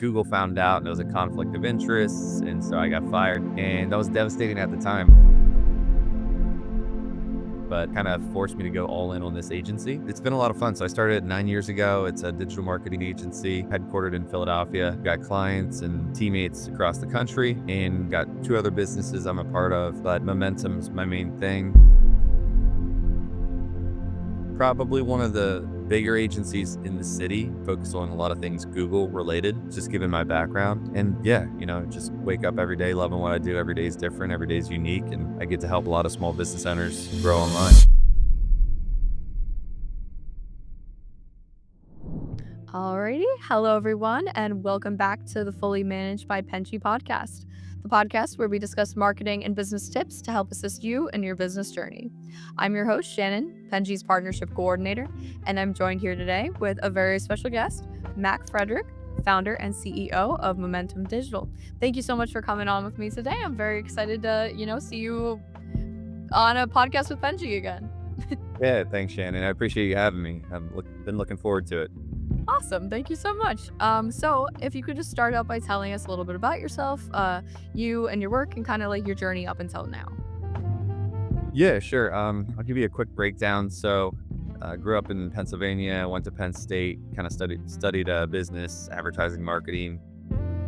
Google found out and there was a conflict of interest, and so I got fired. And that was devastating at the time, but kind of forced me to go all in on this agency. It's been a lot of fun. So I started 9 years ago. It's a digital marketing agency headquartered in Philadelphia. Got clients and teammates across the country, and got 2 other businesses I'm a part of, but momentum's my main thing. Probably one of the bigger agencies in the city, focus on a lot of things Google related, just given my background. And yeah, just wake up every day loving what I do. Every day is different, every day is unique, and I get to help a lot of small business owners grow online. Alrighty. Hello, everyone, and welcome back to the Fully Managed by Penji podcast, the podcast where we discuss marketing and business tips to help assist you in your business journey. I'm your host, Shannon, Penji's partnership coordinator, and I'm joined here today with a very special guest, Frederick, founder and CEO of Momentum Digital. Thank you so much for coming on with me today. I'm very excited to, see you on a podcast with Penji again. Yeah, thanks, Shannon. I appreciate you having me. Been looking forward to it. Awesome. Thank you so much. So if you could just start out by telling us a little bit about yourself, you and your work, and kind of like your journey up until now. Yeah, sure. I'll give you a quick breakdown. So, grew up in Pennsylvania, went to Penn State, kind of studied business, advertising, marketing,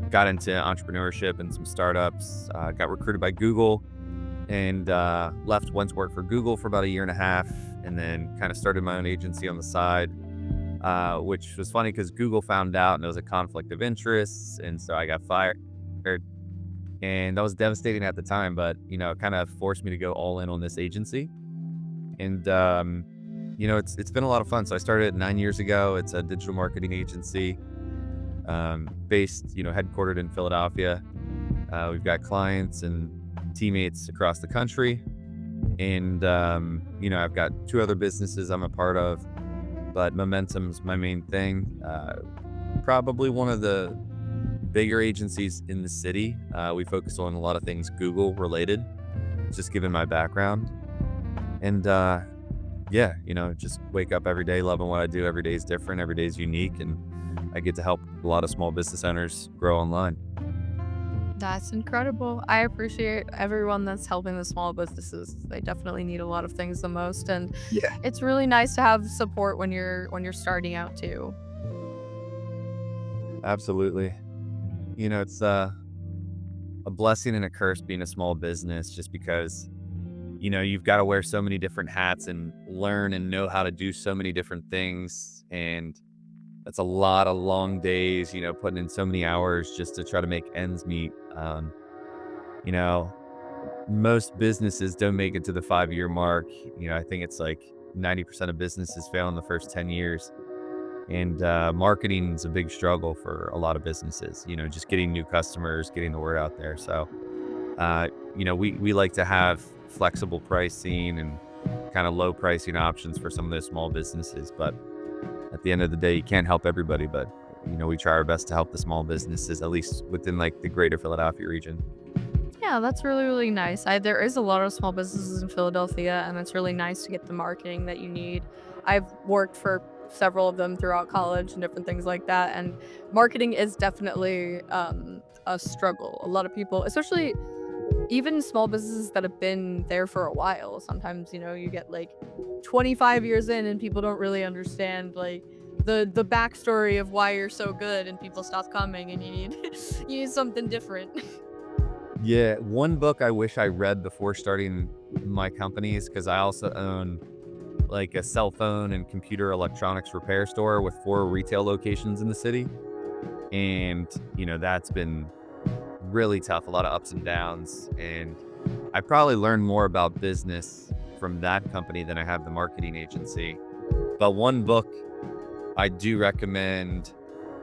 got into entrepreneurship and some startups, got recruited by Google, and went to work for Google for about 1.5 years, and then kind of started my own agency on the side, which was funny because Google found out and there was a conflict of interest, and so I got fired. And that was devastating at the time, but it kind of forced me to go all in on this agency. And it's been a lot of fun. So I started 9 years ago. It's a digital marketing agency, based, headquartered in Philadelphia. We've got clients and teammates across the country, and I've got 2 other businesses I'm a part of, but momentum's my main thing. Probably one of the bigger agencies in the city. We focus on a lot of things Google related, just given my background. And yeah, just wake up every day loving what I do. Every day is different, every day is unique, and I get to help a lot of small business owners grow online. That's incredible. I appreciate everyone that's helping the small businesses. They definitely need a lot of things the most, and Yeah, it's really nice to have support when you're starting out too. absolutely. It's a blessing and a curse being a small business, just because you've got to wear so many different hats and learn and know how to do so many different things, and that's a lot of long days, putting in so many hours just to try to make ends meet. You know, most businesses don't make it to the 5-year mark. I think it's like 90% of businesses fail in the first 10 years. And marketing is a big struggle for a lot of businesses, just getting new customers, getting the word out there. So, we like to have flexible pricing and kind of low pricing options for some of those small businesses. But at the end of the day, you can't help everybody. But, we try our best to help the small businesses, at least within like the greater Philadelphia region. Yeah, that's really, really nice. There is a lot of small businesses in Philadelphia, and it's really nice to get the marketing that you need. I've worked for several of them throughout college and different things like that, and marketing is definitely a struggle. A lot of people, especially even small businesses that have been there for a while, sometimes you get like 25 years in, and people don't really understand like the backstory of why you're so good, and people stop coming, and you need you need something different. Yeah, one book I wish I read before starting my company is because I also own like a cell phone and computer electronics repair store with 4 retail locations in the city. And, that's been really tough, a lot of ups and downs. And I probably learned more about business from that company than I have the marketing agency. But one book I do recommend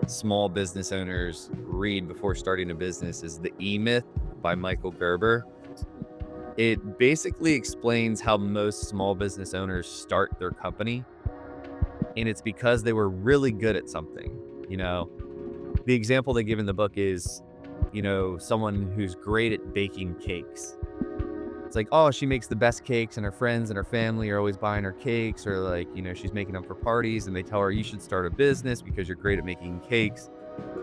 small business owners read before starting a business is The E-Myth by Michael Gerber. It basically explains how most small business owners start their company, and it's because they were really good at something. The example they give in the book is, someone who's great at baking cakes. It's like, oh, she makes the best cakes, and her friends and her family are always buying her cakes, or like, she's making them for parties, and they tell her, you should start a business because you're great at making cakes.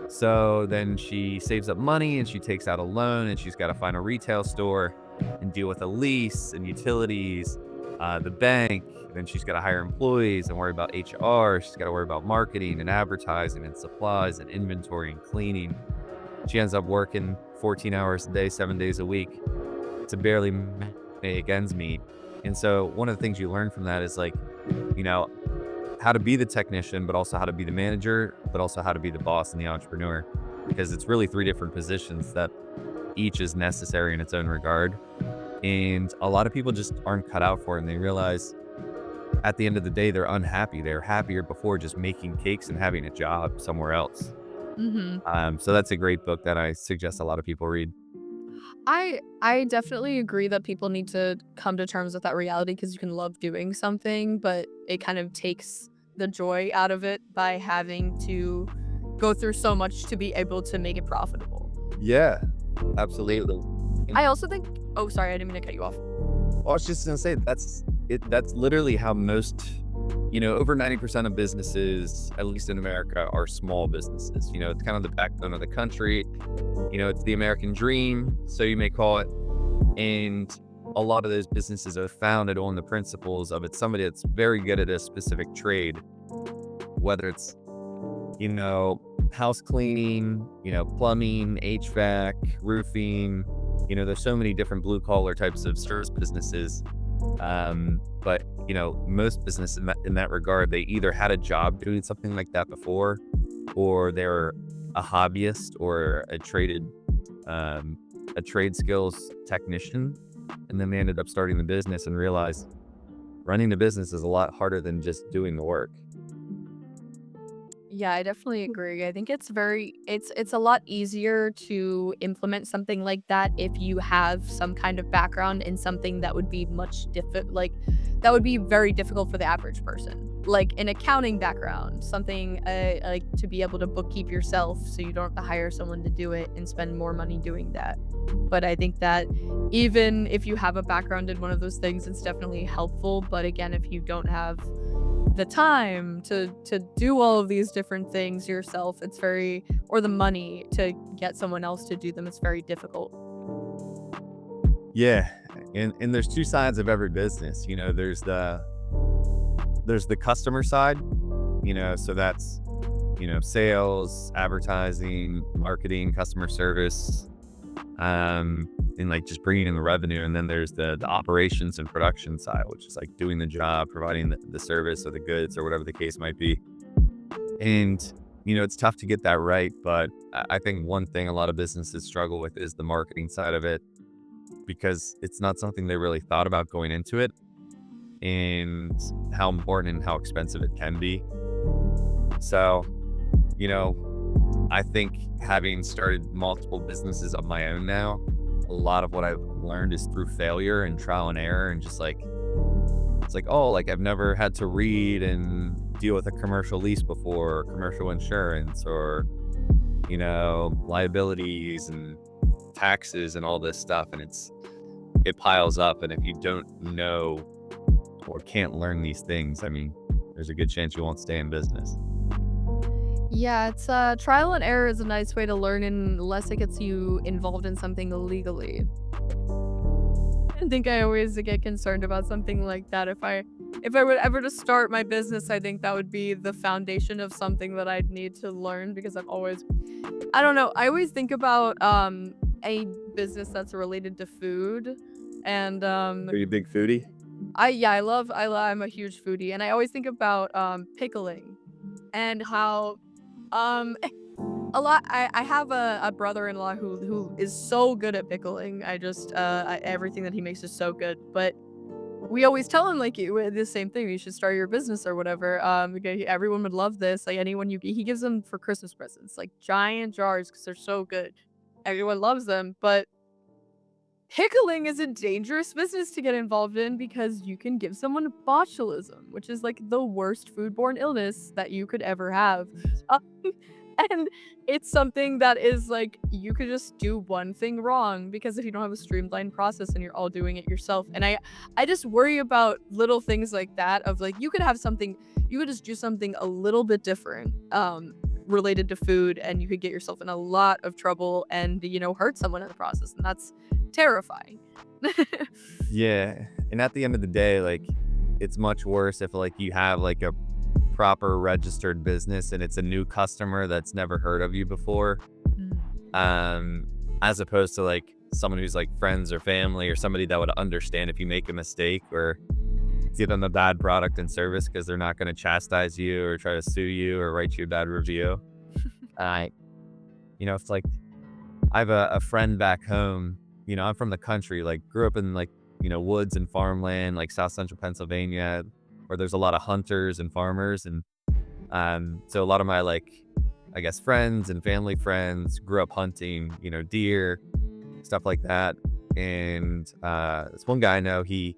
So then she saves up money and she takes out a loan and she's got to find a retail store and deal with a lease and utilities, the bank. Then she's got to hire employees and worry about HR. She's got to worry about marketing and advertising and supplies and inventory and cleaning. She ends up working 14 hours a day, 7 days a week to barely make ends meet. And so one of the things you learn from that is like, you know, how to be the technician, but also how to be the manager, but also how to be the boss and the entrepreneur. Because it's really three different positions that each is necessary in its own regard. And a lot of people just aren't cut out for it. And they realize at the end of the day, they're unhappy. They're happier before just making cakes and having a job somewhere else. Mhm. So that's a great book that I suggest a lot of people read. I definitely agree that people need to come to terms with that reality because you can love doing something, but it kind of takes the joy out of it by having to go through so much to be able to make it profitable. Yeah, absolutely. I also think oh, sorry, I didn't mean to cut you off. I was just gonna say that's it. That's literally how most, over 90% of businesses, at least in America, are small businesses. It's kind of the backbone of the country. It's the American dream, so you may call it. And a lot of those businesses are founded on the principles of it's somebody that's very good at a specific trade, whether it's, you know, house cleaning, plumbing, HVAC, roofing. There's so many different blue collar types of service businesses. But most businesses in that regard, they either had a job doing something like that before, or they're a hobbyist or um, a trade skills technician, and then they ended up starting the business and realized running the business is a lot harder than just doing the work. Yeah, I definitely agree. I think it's a lot easier to implement something like that if you have some kind of background in something that would be that would be very difficult for the average person. Like an accounting background, something like to be able to bookkeep yourself so you don't have to hire someone to do it and spend more money doing that. But I think that even if you have a background in one of those things, it's definitely helpful. But again, if you don't have the time to do all of these different things yourself, it's very or the money to get someone else to do them, it's very difficult. Yeah, and there's two sides of every business. There's the customer side. So that's sales, advertising, marketing, customer service, and like just bringing in the revenue. And then there's the operations and production side, which is like doing the job, providing the service or the goods or whatever the case might be. And it's tough to get that right, but I think one thing a lot of businesses struggle with is the marketing side of it, because it's not something they really thought about going into it, and how important and how expensive it can be. So, I think having started multiple businesses of my own now, a lot of what I've learned is through failure and trial and error, and just like, it's like, oh, like I've never had to read and deal with a commercial lease before, or commercial insurance, or, liabilities and taxes and all this stuff. And it piles up. And if you don't know or can't learn these things, I mean, there's a good chance you won't stay in business. Yeah, it's trial and error is a nice way to learn unless it gets you involved in something illegally. I think I always get concerned about something like that. If I would ever to start my business, I think that would be the foundation of something that I'd need to learn because I don't know, I always think about a business that's related to food and Are you a big foodie? I'm a huge foodie and I always think about pickling and how um a lot I have a brother-in-law who is so good at pickling. Everything that he makes is so good, but we always tell him like the same thing. You should start your business or whatever. Okay, everyone would love this. Like anyone he gives them for Christmas presents, like giant jars because they're so good. Everyone loves them, but pickling is a dangerous business to get involved in because you can give someone botulism, which is like the worst foodborne illness that you could ever have. Um, and it's something that is like you could just do one thing wrong because if you don't have a streamlined process and you're all doing it yourself. And I just worry about little things like that of like you could just do something a little bit different. related to food, and you could get yourself in a lot of trouble and, hurt someone in the process, and that's terrifying. Yeah, and at the end of the day, like, it's much worse if, like, you have, like, a proper registered business and it's a new customer that's never heard of you before, Mhm. um, as opposed to, like, someone who's, like, friends or family or somebody that would understand if you make a mistake or give them a bad product and service because 'cause they're not gonna chastise you or try to sue you or write you a bad review. I it's like I have a friend back home, I'm from the country, like, grew up in, like, woods and farmland, like, South Central Pennsylvania, where there's a lot of hunters and farmers, and, so a lot of my, like, I guess, friends and family friends grew up hunting, deer, stuff like that, and, this one guy I know, he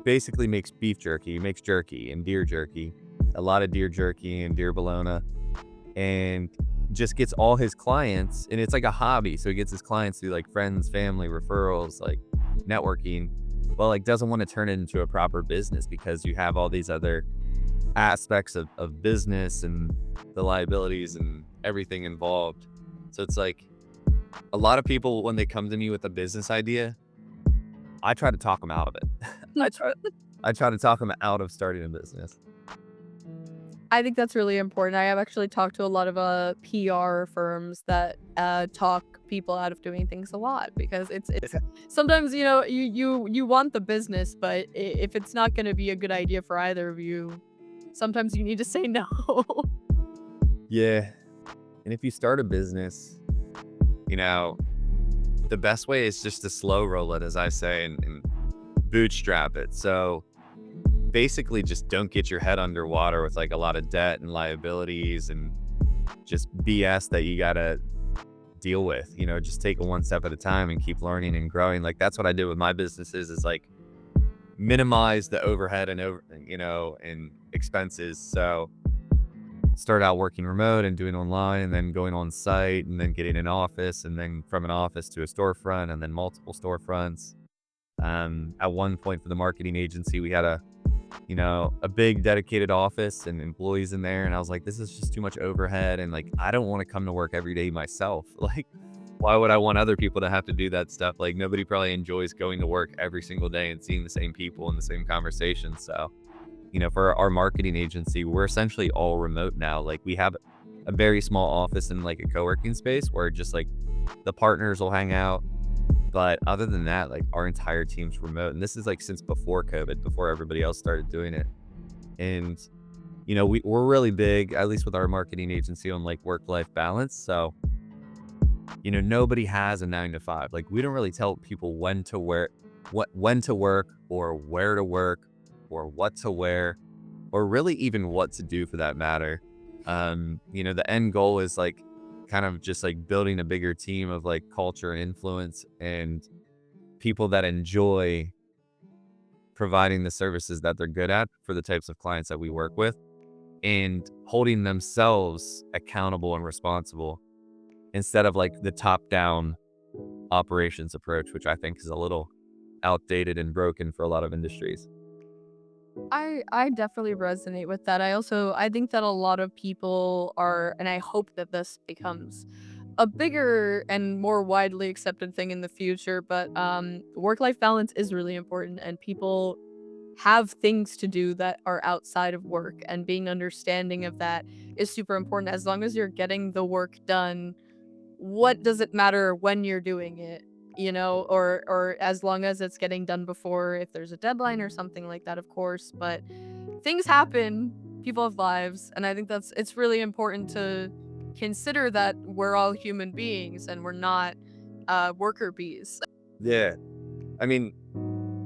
basically makes beef jerky, he makes jerky and deer jerky, a lot of deer jerky and deer bologna, and just gets all his clients, and it's like a hobby, so he gets his clients through, like, friends, family, referrals, like, networking, but, like, doesn't wanna turn it into a proper business because you have all these other aspects of business and the liabilities and everything involved. So it's like, a lot of people, when they come to me with a business idea, I try to talk them out of it. I try I try to talk them out of starting a business. I think that's really important. I have actually talked to a lot of PR firms that talk people out of doing things a lot because it's sometimes you want the business, but if it's not going to be a good idea for either of you, sometimes you need to say no. Yeah, and if you start a business, you know, the best way is just to slow roll it, as I say, and bootstrap it. So basically, just don't get your head underwater with like a lot of debt and liabilities and just BS that you gotta deal with. Just take it one step at a time and keep learning and growing. Like that's what I did with my businesses is like minimize the overhead and and expenses. So start out working remote and doing online and then going on site and then getting an office and then from an office to a storefront and then multiple storefronts. At one point for the marketing agency, we had a big dedicated office and employees in there. And I was like, this is just too much overhead. And like, I don't want to come to work every day myself. Like, why would I want other people to have to do that stuff? Like, nobody probably enjoys going to work every single day and seeing the same people and the same conversations. So, for our marketing agency, we're essentially all remote now. Like, we have a very small office in like a co-working space where just like the partners will hang out, but other than that, like, our entire team's remote, and this is, like, since before COVID, before everybody else started doing it, and, we're really big, at least with our marketing agency, on, like, work-life balance, so, nobody has a 9 to 5, like, we don't really tell people when to work, or where to work, or what to wear, or really even what to do for that matter. The end goal is, like, kind of just, like, building a bigger team of, like, culture and influence and people that enjoy providing the services that they're good at for the types of clients that we work with, and holding themselves accountable and responsible instead of, like, the top-down operations approach, which I think is a little outdated and broken for a lot of industries. I definitely resonate with that. I think that a lot of people are, and I hope that this becomes a bigger and more widely accepted thing in the future, but work-life balance is really important, and people have things to do that are outside of work, and being understanding of that is super important. As long as you're getting the work done, what does it matter when you're doing it? Or as long as it's getting done before, if there's a deadline or something like that, of course, but things happen, people have lives, and I think it's really important to consider that we're all human beings and we're not worker bees. Yeah. I mean,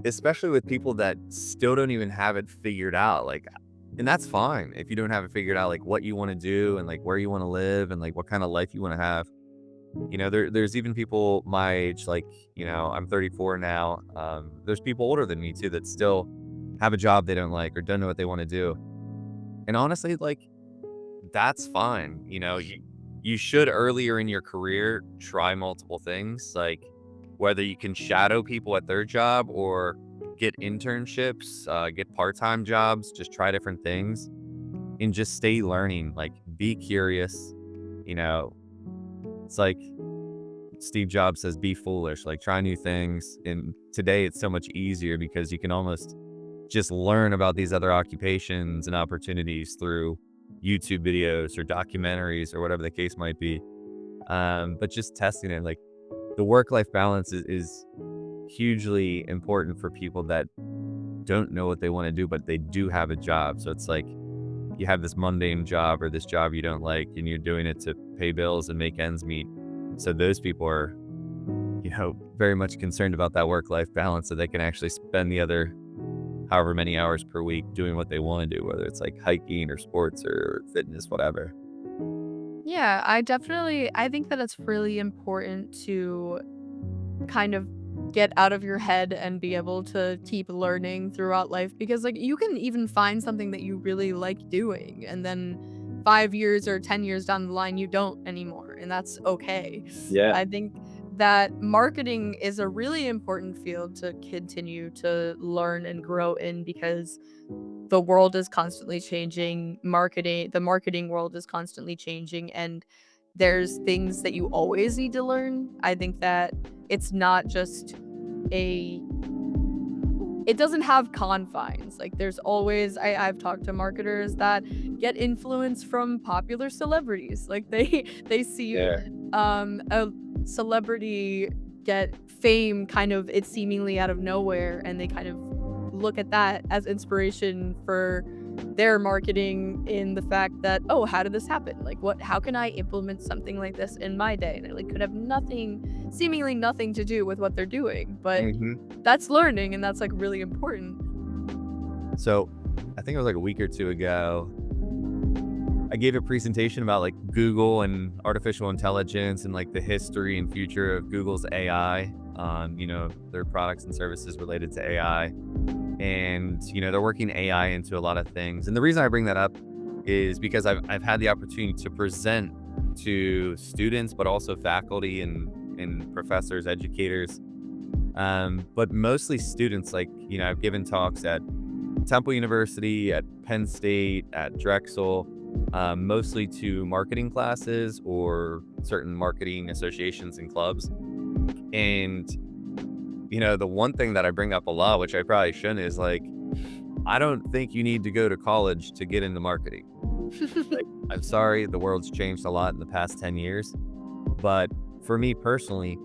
especially with people that still don't even have it figured out, like, and that's fine if you don't have it figured out, like, what you wanna do and, like, where you wanna live and, like, what kinda life you wanna have. There's even people my age, like, I'm 34 now. There's people older than me too that still have a job they don't like or don't know what they wanna do. And honestly, like, that's fine. You should earlier in your career try multiple things, like whether you can shadow people at their job or get internships, get part-time jobs, just try different things. and just stay learning, like be curious. You know, it's like Steve Jobs says, be foolish, like try new things. And today it's so much easier because you can almost just learn about these other occupations and opportunities through YouTube videos or documentaries or whatever the case might be. But just testing it, like the work-life balance is hugely important for people that don't know what they want to do, but they do have a job. So it's like you have this mundane job or this job you don't like, and you're doing it to pay bills and make ends meet. So those people are, very much concerned about that work-life balance so they can actually spend the other however many hours per week doing what they want to do, whether it's like hiking or sports or fitness, whatever. Yeah, I think that it's really important to kind of get out of your head and be able to keep learning throughout life because like you can even find something that you really like doing and then 5 years or 10 years down the line you don't anymore and that's okay. Yeah. I think that marketing is a really important field to continue to learn and grow in because the world is constantly changing, the marketing world is constantly changing, and there's things that you always need to learn. I think that it's not just a it doesn't have confines. Like there's always I've talked to marketers that get influence from popular celebrities. Like they see Yeah. a celebrity get fame kind of it seemingly out of nowhere and they kind of look at that as inspiration for their marketing in the fact that, "Oh, how did this happen? Like how can I implement something like this in my day?" And it like could have seemingly nothing to do with what they're doing, but hmm that's learning and that's like really important. So I think it was like a week or two ago, I gave a presentation about like Google and artificial intelligence and like the history and future of Google's AI, their products and services related to AI. And, they're working AI into a lot of things. And the reason I bring that up is because I've had the opportunity to present to students, but also faculty and professors, educators, but mostly students. Like, I've given talks at Temple University, at Penn State, at Drexel, mostly to marketing classes or certain marketing associations and clubs. And, the one thing that I bring up a lot, which I probably shouldn't, is like, I don't think you need to go to college to get into marketing. Like, I'm sorry, the world's changed a lot in the past 10 years. But for me personally,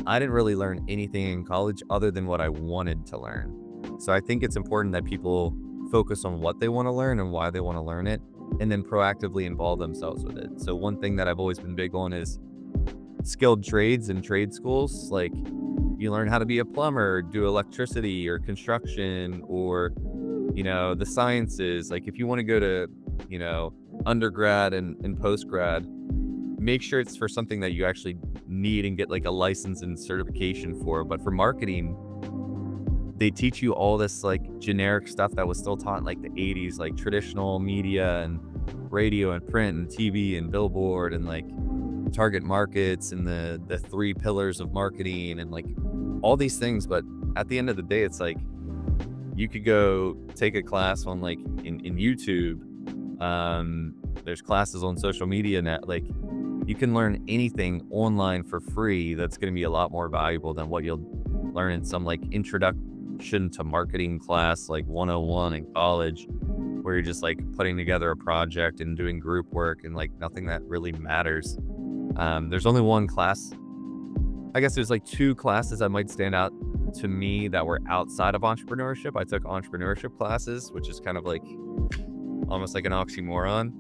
I didn't really learn anything in college other than what I wanted to learn. So I think it's important that people focus on what they want to learn and why they want to learn it, and then proactively involve themselves with it. So one thing that I've always been big on is skilled trades and trade schools. Like you learn how to be a plumber, do electricity or construction, or, the sciences. Like if you want to go to, undergrad and post grad, make sure it's for something that you actually need and get like a license and certification for. But for marketing, they teach you all this like generic stuff that was still taught in like the 80s, like traditional media and radio and print and TV and billboard and like target markets and the three pillars of marketing and like all these things. But at the end of the day, it's like you could go take a class on like in YouTube. There's classes on social media now. Like you can learn anything online for free that's going to be a lot more valuable than what you'll learn in some like introduction to marketing class, like 101 in college, where you're just like putting together a project and doing group work and like nothing that really matters. There's only one class. I guess there's like two classes that might stand out to me that were outside of entrepreneurship. I took entrepreneurship classes, which is kind of like almost like an oxymoron.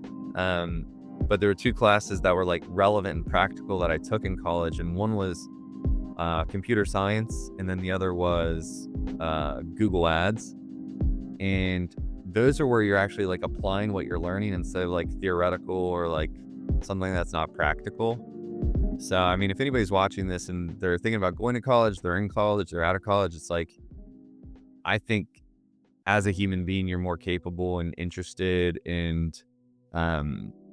But there were two classes that were like relevant and practical that I took in college. And one was computer science, and then the other was Google Ads. And those are where you're actually like applying what you're learning instead of like theoretical or like something that's not practical. So, I mean, if anybody's watching this and they're thinking about going to college, they're in college, they're out of college, it's like, I think as a human being, you're more capable and interested and,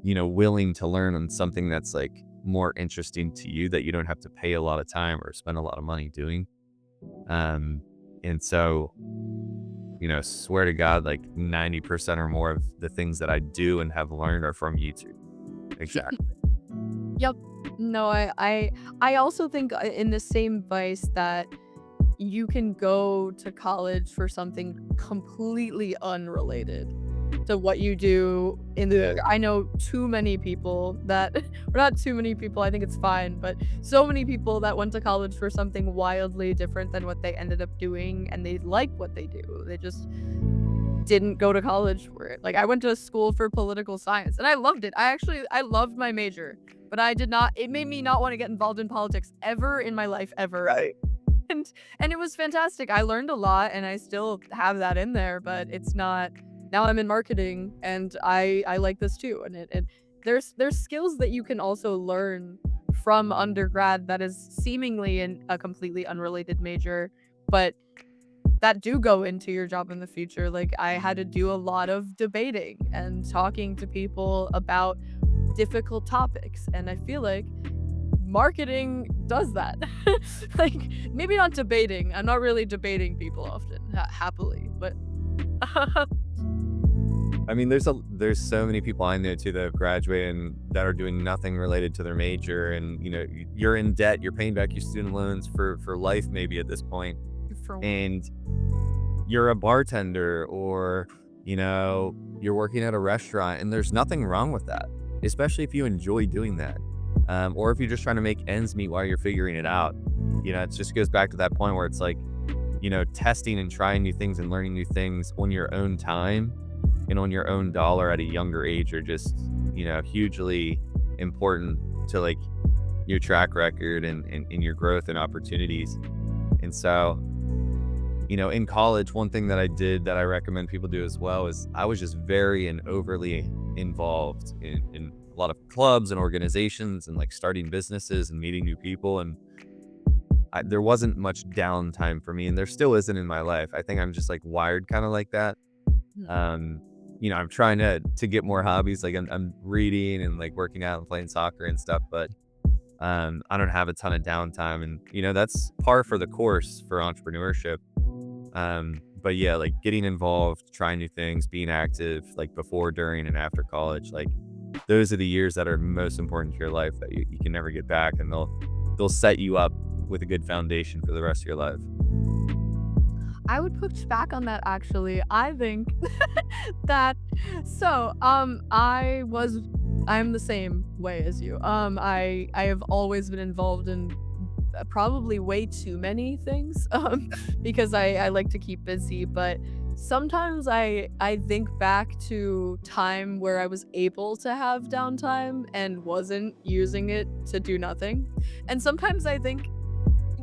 willing to learn on something that's like more interesting to you that you don't have to pay a lot of time or spend a lot of money doing. And so swear to God, like 90% or more of the things that I do and have learned are from YouTube. Exactly. Yep. No, I also think, in the same vice that you can go to college for something completely unrelated to what you do in the I know too many people that or not too many people, I think it's fine, but so many people that went to college for something wildly different than what they ended up doing, and they like what they do. They just didn't go to college for it. Like, I went to school for political science, and I loved it. I loved my major, but I did not it made me not wanna get involved in politics ever in my life, ever. Right. And and it was fantastic. I learned a lot, and I still have that in there, but it's not now I'm in marketing, and I like this too, and there's skills that you can also learn from undergrad that is seemingly in a completely unrelated major, but that do go into your job in the future. Like, I had to do a lot of debating and talking to people about difficult topics, and I feel like marketing does that. Like, maybe not debating. I'm not really debating people often, happily, but I mean, there's so many people I know too that have graduated and that are doing nothing related to their major, and you're in debt, you're paying back your student loans for life maybe at this point, for and you're a bartender or you're working at a restaurant, and there's nothing wrong with that, especially if you enjoy doing that, or if you're just trying to make ends meet while you're figuring it out. It just goes back to that point where it's like, testing and trying new things and learning new things on your own time and on your own dollar at a younger age are just, hugely important to like your track record and your growth and opportunities. And so, in college, one thing that I did that I recommend people do as well is I was just very and overly involved in a lot of clubs and organizations and like starting businesses and meeting new people. And there wasn't much downtime for me, and there still isn't in my life. I think I'm just like wired kind of like that. Mhm. Um, I'm trying to get more hobbies. Like I'm reading and like working out and playing soccer and stuff, but I don't have a ton of downtime, and that's par for the course for entrepreneurship. But yeah, like getting involved, trying new things, being active, like before, during, and after college, like those are the years that are most important to your life that you can never get back, and they'll set you up with a good foundation for the rest of your life. I would push back on that actually. I think that I'm the same way as you. I have always been involved in probably way too many things because I like to keep busy, but sometimes I think back to time where I was able to have downtime and wasn't using it to do nothing. And sometimes I think,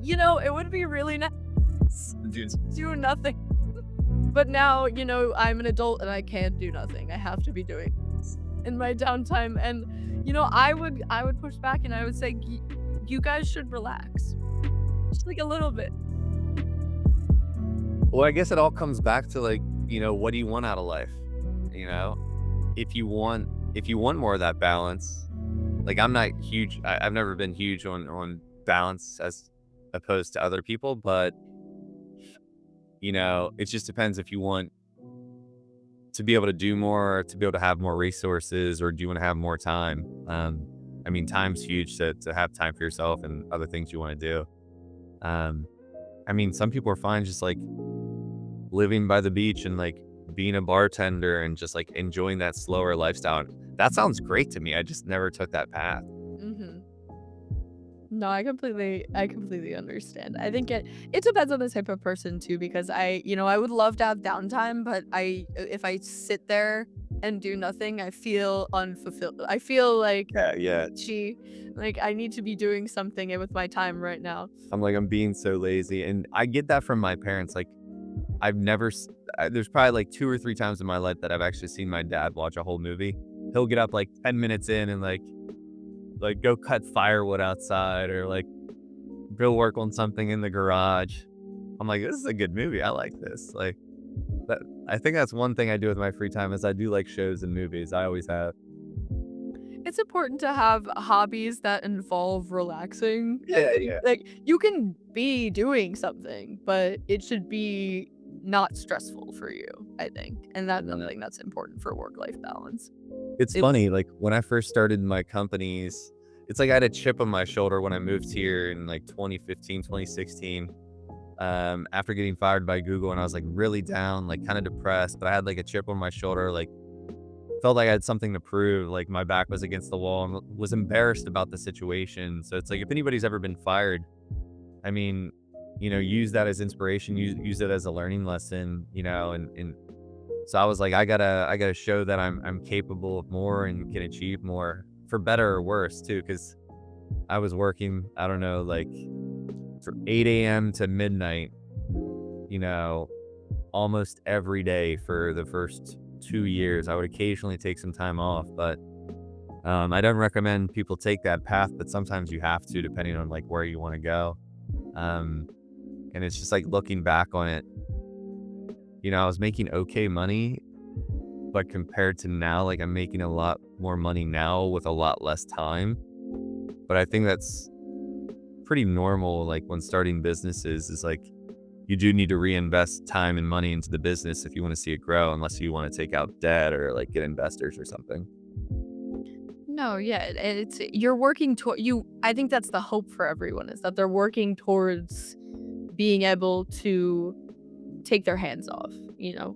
it would be really nice Dude, to do nothing. But now, I'm an adult and I can't do nothing. I have to be doing this in my downtime. And I would push back and I would say, You guys should relax." Just, like, a little bit. well, I guess it all comes back to like, what do you want out of life? You know, if you want more of that balance, like I'm not huge. I've never been huge on balance as opposed to other people, but it just depends if you want to be able to do more, to be able to have more resources, or do you want to have more time? I mean, time's huge to have time for yourself and other things you want to do. Um, I mean, some people are fine just like living by the beach and like being a bartender and just like enjoying that slower lifestyle. And that sounds great to me. I just never took that path. Mhm. No, I completely understand. I think it depends on the type of person too, because I would love to have downtime, but if I sit there and do nothing, I feel unfulfilled. I feel like, Yeah, yeah. "Gee, like, I need to be doing something with my time right now." I'm being so lazy. And I get that from my parents. Like, I've never, there's probably like 2 or 3 times in my life that I've actually seen my dad watch a whole movie. He'll get up like 10 minutes in and like go cut firewood outside or like go work on something in the garage. I'm like, this is a good movie. I like this. Like that. I think that's one thing I do with my free time is I do like shows and movies. I always have. It's important to have hobbies that involve relaxing. Yeah, yeah. Like, you can be doing something, but it should be not stressful for you, I think, and that's Yeah. something that's important for work-life balance. It's It funny, like, when I first started my companies, it's like I had a chip on my shoulder when I moved here in, like, 2015, 2016, after getting fired by Google, and I was, like, really down, like, kinda depressed, but I had, like, a chip on my shoulder, like, felt like I had something to prove, like, my back was against the wall, and was embarrassed about the situation. So it's like, if anybody's ever been fired, I mean, use that as inspiration, use it as a learning lesson, and so I was like, I gotta show that I'm capable of more and can achieve more for better or worse too. Cause I was working, I don't know, like from 8 a.m. to midnight, you know, almost every day for the first 2 years. I would occasionally take some time off, but I don't recommend people take that path, but sometimes you have to, depending on like where you want to go. Um, and it's just like looking back on it, I was making okay money, but compared to now, like, I'm making a lot more money now with a lot less time. But I think that's pretty normal, like, when starting businesses is, like, you do need to reinvest time and money into the business if you wanna see it grow, unless you wanna take out debt or, like, get investors or something. No, yeah, it's you're working toward you I think that's the hope for everyone is that they're working towards being able to take their hands off,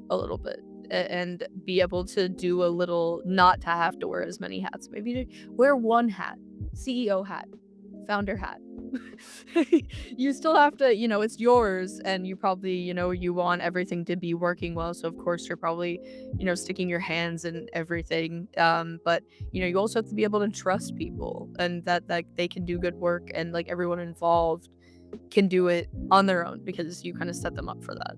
a little bit and be able to do a little not to have to wear as many hats. Maybe to wear one hat, CEO hat, founder hat. You still have to, it's yours and you probably, you want everything to be working well. So of course you're probably, sticking your hands in everything. But you also have to be able to trust people and that like they can do good work and like everyone involved can do it on their own because you kind of set them up for that.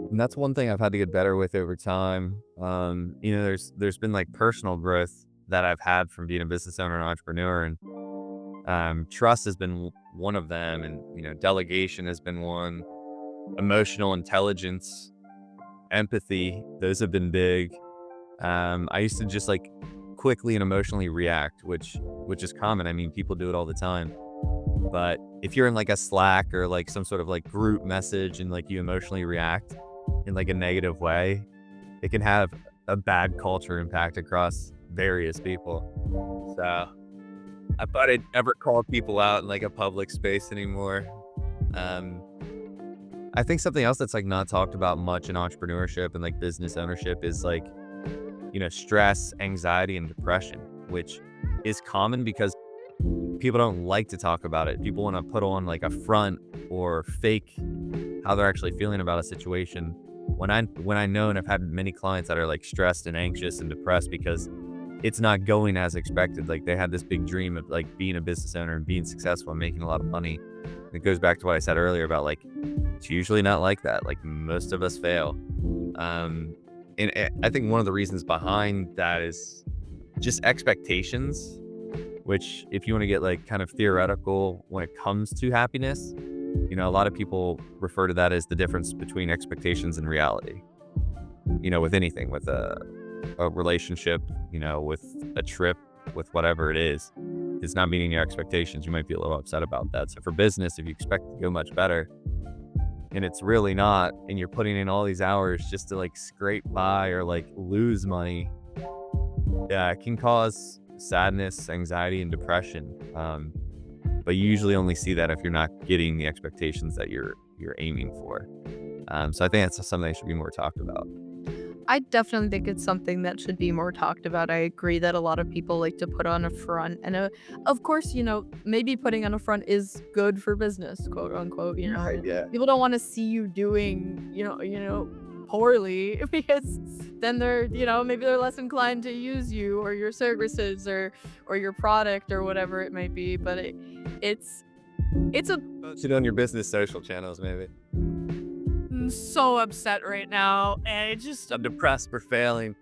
And that's one thing I've had to get better with over time. There's been, like, personal growth that I've had from being a business owner and entrepreneur, and, trust has been one of them, and, delegation has been one, emotional intelligence, empathy, those have been big. I used to just, like, quickly and emotionally react, which is common. I mean, people do it all the time. But if you're in, like, a Slack or, like, some sort of, like, group message and, like, you emotionally react in, like, a negative way, it can have a bad culture impact across various people. So, I thought I'd never call people out in, like, a public space anymore. Um, I think something else that's, like, not talked about much in entrepreneurship and, like, business ownership is, like, stress, anxiety, and depression, which is common because people don't like to talk about it. People wanna put on, like, a front or fake how they're actually feeling about a situation. When I know and I've had many clients that are, like, stressed and anxious and depressed because it's not going as expected. Like, they had this big dream of, like, being a business owner and being successful and making a lot of money. It goes back to what I said earlier about, like, it's usually not like that. Like, most of us fail. Um, and I think one of the reasons behind that is just expectations, which if you want to get like kind of theoretical when it comes to happiness, a lot of people refer to that as the difference between expectations and reality. With anything, with a relationship, with a trip, with whatever it is, it's not meeting your expectations. You might be a little upset about that. So for business, if you expect to go much better and it's really not, and you're putting in all these hours just to like scrape by or like lose money, yeah, it can cause sadness, anxiety, and depression. But you usually only see that if you're not getting the expectations that you're aiming for. So I think that's something that should be more talked about. I definitely think it's something that should be more talked about. I agree that a lot of people like to put on a front, and of course, maybe putting on a front is good for business, quote unquote. Right. Yeah. People don't want to see you doing, poorly because then they're, maybe they're less inclined to use you or your services or your product or whatever it might be. But it's it's a Post it on your business social channels, maybe. I'm so upset right now, and it just I'm depressed for failing.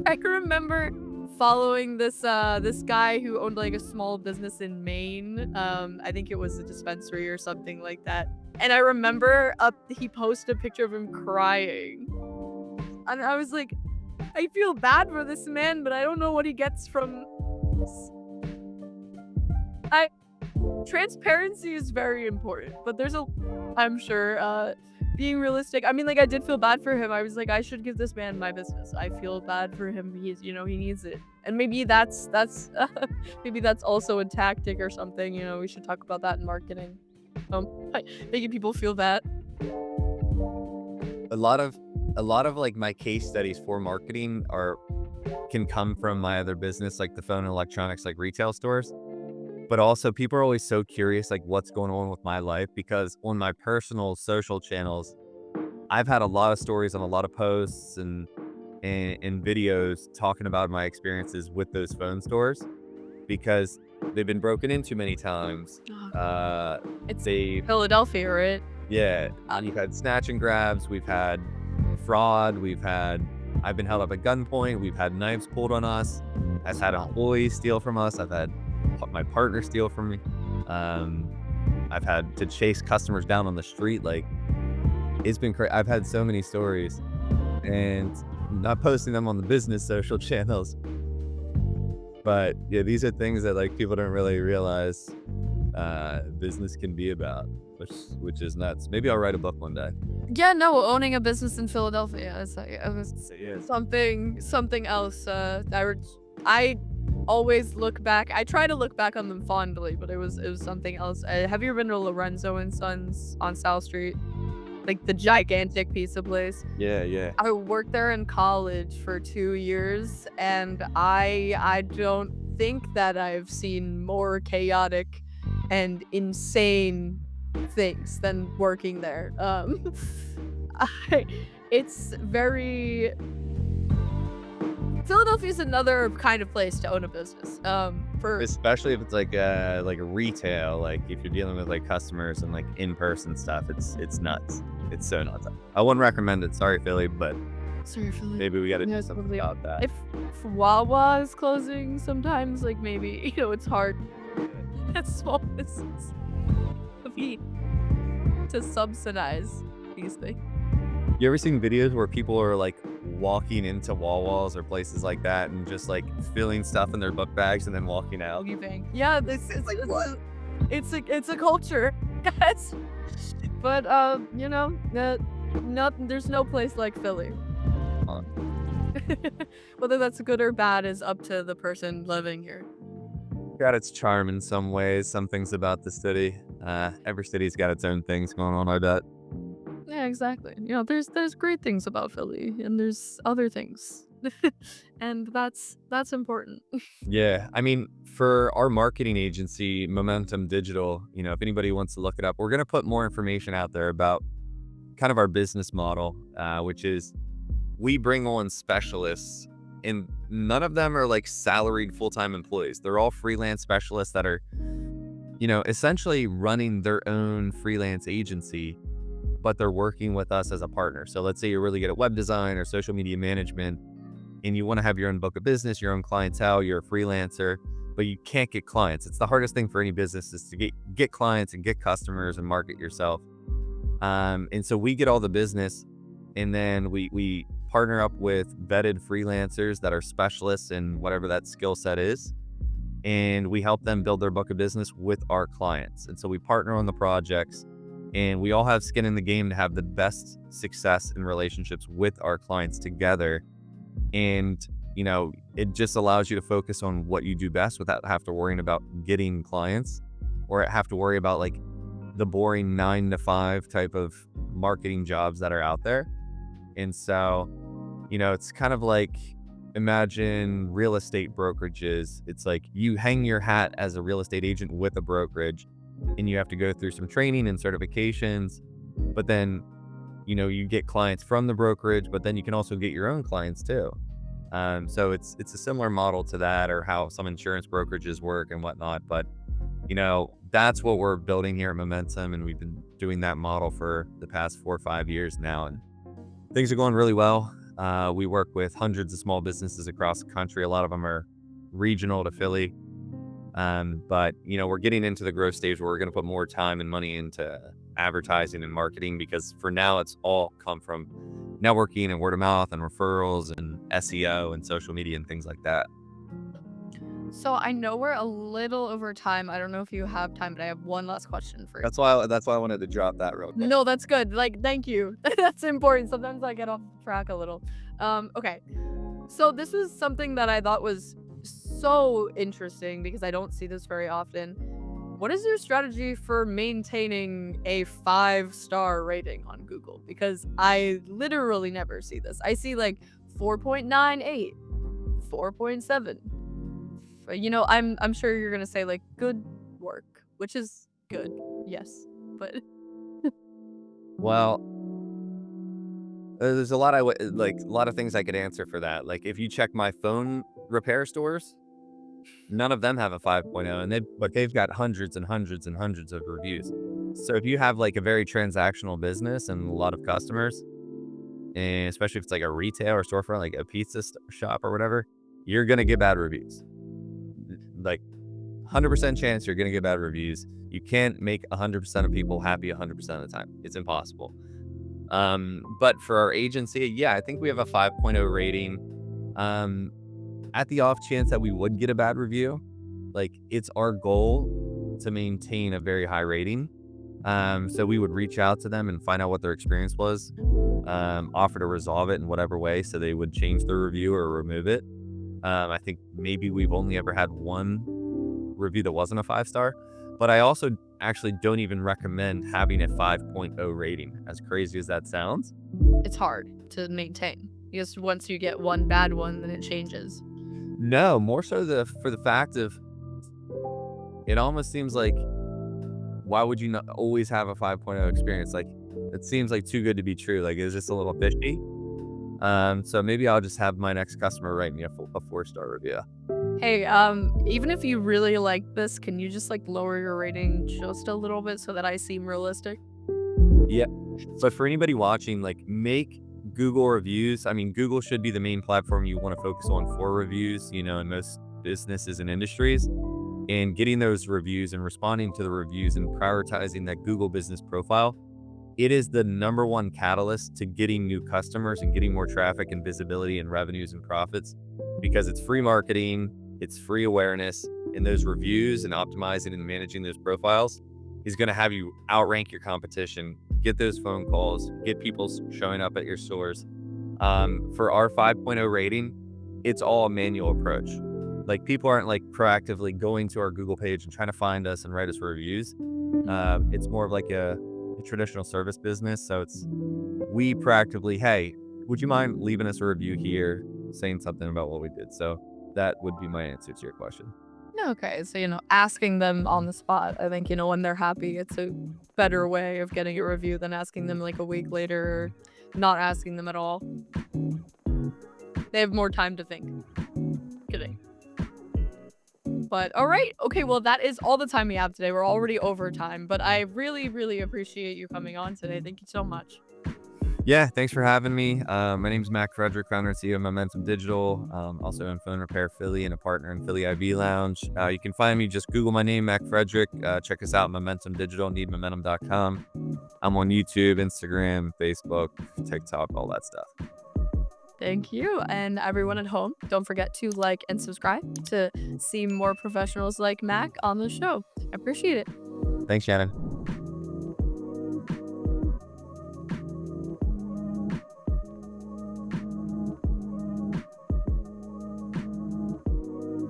I can remember following this guy who owned like a small business in Maine. I think it was a dispensary or something like that. And I remember he posted a picture of him crying. And I was like, I feel bad for this man, but I don't know what he gets from I transparency is very important, but I'm sure being realistic. I mean, like, I did feel bad for him. I was like, I should give this man my business. I feel bad for him. He needs it. And maybe that's maybe that's also a tactic or something. We should talk about that in marketing. Making people feel that. A lot of like my case studies for marketing are can come from my other business, like the phone and electronics, like retail stores. But also people are always so curious, like what's going on with my life, because on my personal social channels, I've had a lot of stories on a lot of posts and videos talking about my experiences with those phone stores because they've been broken into many times. Oh, Uh, it's they Philadelphia, right? Yeah, Uh, we've had snatch and grabs, we've had fraud, I've been held up at gunpoint, we've had knives pulled on us, I've had employees steal from us, I've had my partner steal from me. Um, I've had to chase customers down on the street. Like it's been crazy. I've had so many stories, and not posting them on the business social channels. But yeah, these are things that like people don't really realize business can be about, which is nuts. Maybe I'll write a book one day. yeah, no, owning a business in Philadelphia is like it was Yes. something else. I always look back. I try to look back on them fondly, but it was something else. Have you ever been to Lorenzo and Sons on South Street? Like the gigantic pizza place. Yeah, yeah. I worked there in college for 2 years, and I don't think that I've seen more chaotic and insane things than working there. I it's very Philadelphia's another kind of place to own a business. For Especially if it's like a retail, like if you're dealing with like customers and like in-person stuff, it's nuts. It's so nuts. I wouldn't recommend it. Sorry, Philly, but Sorry, Philly. maybe we got to do Yeah, something totally. about that. If Wawa is closing sometimes, like maybe, it's hard at small business to subsidize these things. You ever seen videos where people are like walking into Wawas or places like that and just like filling stuff in their book bags and then walking out? Doggy bank. Yeah, this is like what? It's a culture, guys. But there's no place like Philly. Uh, Whether that's good or bad is up to the person living here. Got its charm in some ways. Some things about the city. Every city's got its own things going on, I bet. Yeah, exactly. There's great things about Philly, and there's other things, and that's important. Yeah, I mean, for our marketing agency, Momentum Digital, if anybody wants to look it up, we're gonna put more information out there about kind of our business model, which is we bring on specialists, and none of them are like salaried full-time employees. They're all freelance specialists that are, essentially running their own freelance agency, but they're working with us as a partner. So let's say you're really good at web design or social media management, and you want to have your own book of business, your own clientele, you're a freelancer, but you can't get clients. It's the hardest thing for any business is to get clients and get customers and market yourself. And so we get all the business, and then we partner up with vetted freelancers that are specialists in whatever that skill set is, and we help them build their book of business with our clients. And so we partner on the projects, and we all have skin in the game to have the best success in relationships with our clients together. And it just allows you to focus on what you do best without have to worrying about getting clients or have to worry about like the boring 9 to 5 type of marketing jobs that are out there. And so it's kind of like, imagine real estate brokerages. It's like you hang your hat as a real estate agent with a brokerage, and you have to go through some training and certifications, but then you get clients from the brokerage, but then you can also get your own clients too. So it's a similar model to that, or how some insurance brokerages work and whatnot. But that's what we're building here at Momentum, and we've been doing that model for the past 4 or 5 years now, and things are going really well. We work with hundreds of small businesses across the country. A lot of them are regional to Philly. But we're getting into the growth stage where we're going to put more time and money into advertising and marketing, because for now it's all come from networking and word of mouth and referrals and SEO and social media and things like that. So I know we're a little over time. I don't know if you have time, but I have one last question for you. That's why I wanted to drop that real quick. No, that's good. Like, thank you. That's important. Sometimes I get off track a little. Okay. So this was something that I thought was so interesting because I don't see this very often. What is your strategy for maintaining a 5-star rating on Google? Because I literally never see this. I see like 4.98, 4.7. I'm sure you're gonna say like good work, which is good. Yes. But Well, there's a lot like a lot of things I could answer for that. Like if you check my phone repair stores, none of them have a 5.0, and they've got hundreds and hundreds and hundreds of reviews. So if you have like a very transactional business and a lot of customers, and especially if it's like a retail or storefront, like a pizza shop or whatever, you're gonna get bad reviews. Like 100% chance you're gonna get bad reviews. You can't make 100% of people happy 100% of the time. It's impossible. But for our agency, yeah, I think we have a 5.0 rating. Um, at the off chance that we would get a bad review, like it's our goal to maintain a very high rating. So we would reach out to them and find out what their experience was, offer to resolve it in whatever way so they would change their review or remove it. I think maybe we've only ever had one review that wasn't a 5-star, but I also actually don't even recommend having a 5.0 rating, as crazy as that sounds. it's hard to maintain because once you get one bad one, then it changes. No, more so for the fact of it almost seems like why would you not always have a 5.0 experience? Like it seems like too good to be true. Like is this a little fishy? So maybe I'll just have my next customer write me a 4-star review. Hey, even if you really like this, can you just like lower your rating just a little bit so that I seem realistic? Yeah. But for anybody watching, like make Google reviews. I mean, Google should be the main platform you want to focus on for reviews, in most businesses and industries. And getting those reviews and responding to the reviews and prioritizing that Google business profile, it is the number one catalyst to getting new customers and getting more traffic and visibility and revenues and profits because it's free marketing, it's free awareness, and those reviews and optimizing and managing those profiles is going to have you outrank your competition, get those phone calls, get people showing up at your stores. For our 5.0 rating, it's all a manual approach. Like people aren't like proactively going to our Google page and trying to find us and write us reviews. It's more of like a traditional service business. So we proactively, hey, would you mind leaving us a review here, saying something about what we did? So that would be my answer to your question. Okay, so asking them on the spot. I think when they're happy, it's a better way of getting a review than asking them like a week later or not asking them at all. They have more time to think. Kidding. But all right. Okay, well, that is all the time we have today. We're already over time, but I really, really appreciate you coming on today. Thank you so much. Yeah, thanks for having me. My name is Mac Frederick, founder and CEO of Momentum Digital. Also in Phone Repair Philly and a partner in Philly IV Lounge. You can find me, just Google my name, Mac Frederick. Check us out, Momentum Digital, needmomentum.com. I'm on YouTube, Instagram, Facebook, TikTok, all that stuff. Thank you. And everyone at home, don't forget to like and subscribe to see more professionals like Mac on the show. I appreciate it. Thanks, Shannon.